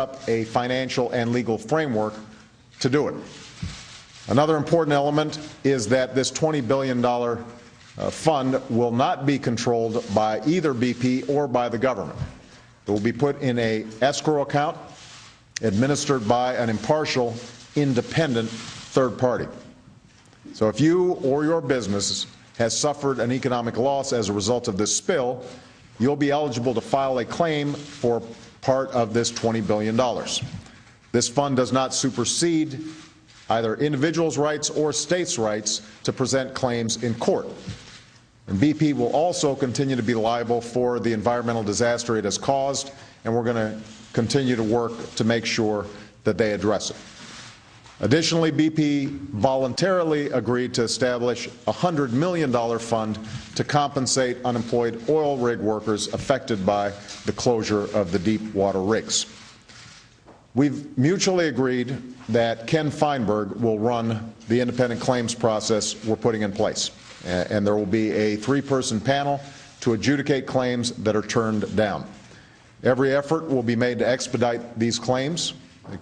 up a financial and legal framework to do it. Another important element is that this $20 billion fund will not be controlled by either BP or by the government. It will be put in an escrow account administered by an impartial, independent third party. So if you or your business has suffered an economic loss as a result of this spill, you'll be eligible to file a claim for part of this $20 billion. This fund does not supersede either individuals' rights or states' rights to present claims in court. And BP will also continue to be liable for the environmental disaster it has caused, and we're going to continue to work to make sure that they address it. Additionally, BP voluntarily agreed to establish a $100 million fund to compensate unemployed oil rig workers affected by the closure of the deep water rigs. We've mutually agreed that Ken Feinberg will run the independent claims process we're putting in place, and there will be a three-person panel to adjudicate claims that are turned down. Every effort will be made to expedite these claims.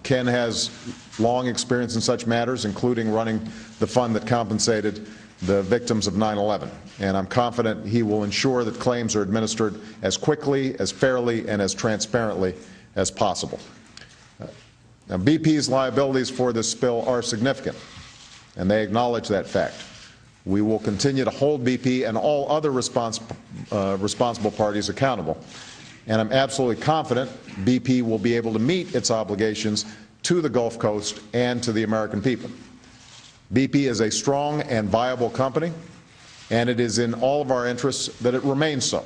Ken has long experience in such matters, including running the fund that compensated the victims of 9/11, and I'm confident he will ensure that claims are administered as quickly, as fairly, and as transparently as possible. Now, BP's liabilities for this spill are significant, and they acknowledge that fact. We will continue to hold BP and all other responsible parties accountable, and I'm absolutely confident BP will be able to meet its obligations to the Gulf Coast and to the American people. BP is a strong and viable company, and it is in all of our interests that it remains so.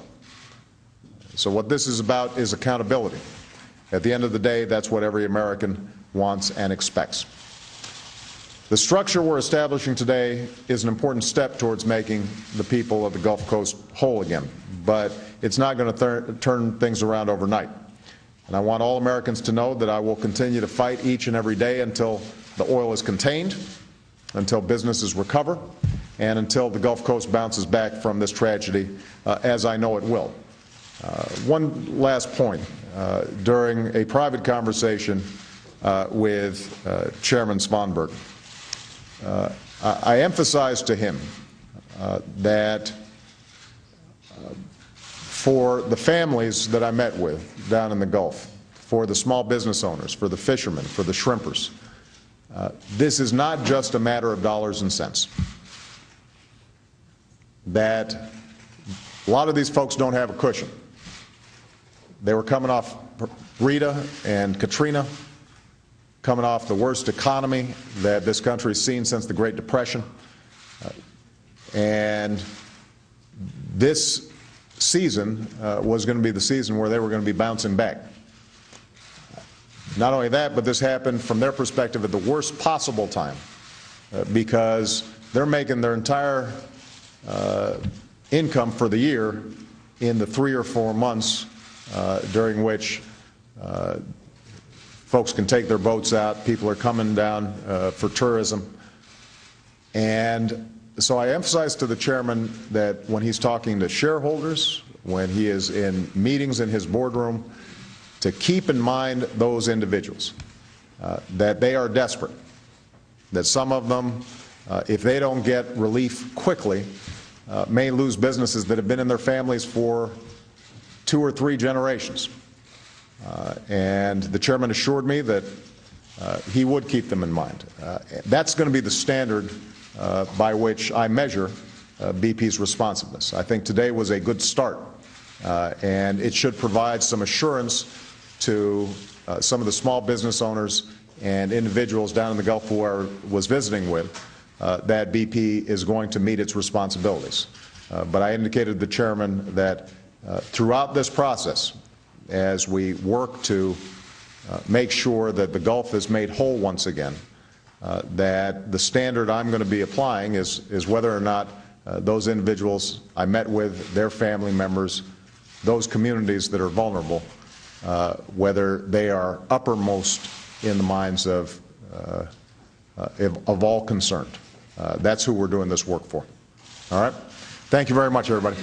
So what this is about is accountability. At the end of the day, that's what every American wants and expects. The structure we're establishing today is an important step towards making the people of the Gulf Coast whole again, but it's not going to turn things around overnight. And I want all Americans to know that I will continue to fight each and every day until the oil is contained, until businesses recover, and until the Gulf Coast bounces back from this tragedy, as I know it will. One last point. During a private conversation with Chairman Svanberg, I emphasized to him that for the families that I met with down in the Gulf, for the small business owners, for the fishermen, for the shrimpers, this is not just a matter of dollars and cents. That a lot of these folks don't have a cushion. They were coming off Rita and Katrina, coming off the worst economy that this country has seen since the Great Depression. And this season was going to be the season where they were going to be bouncing back. Not only that, but this happened from their perspective at the worst possible time because they're making their entire income for the year in the 3 or 4 months during which folks can take their boats out, people are coming down for tourism. And so I emphasize to the chairman that when he's talking to shareholders, when he is in meetings in his boardroom, to keep in mind those individuals, that they are desperate, that some of them, if they don't get relief quickly, may lose businesses that have been in their families for 2 or 3 generations. And the chairman assured me that he would keep them in mind. That's going to be the standard by which I measure BP's responsiveness. I think today was a good start, and it should provide some assurance to some of the small business owners and individuals down in the Gulf who I was visiting with that BP is going to meet its responsibilities. But I indicated to the chairman that throughout this process, as we work to make sure that the Gulf is made whole once again, that the standard I'm going to be applying is whether or not those individuals I met with, their family members, those communities that are vulnerable, whether they are uppermost in the minds of all concerned. That's who we're doing this work for. All right? Thank you very much, everybody.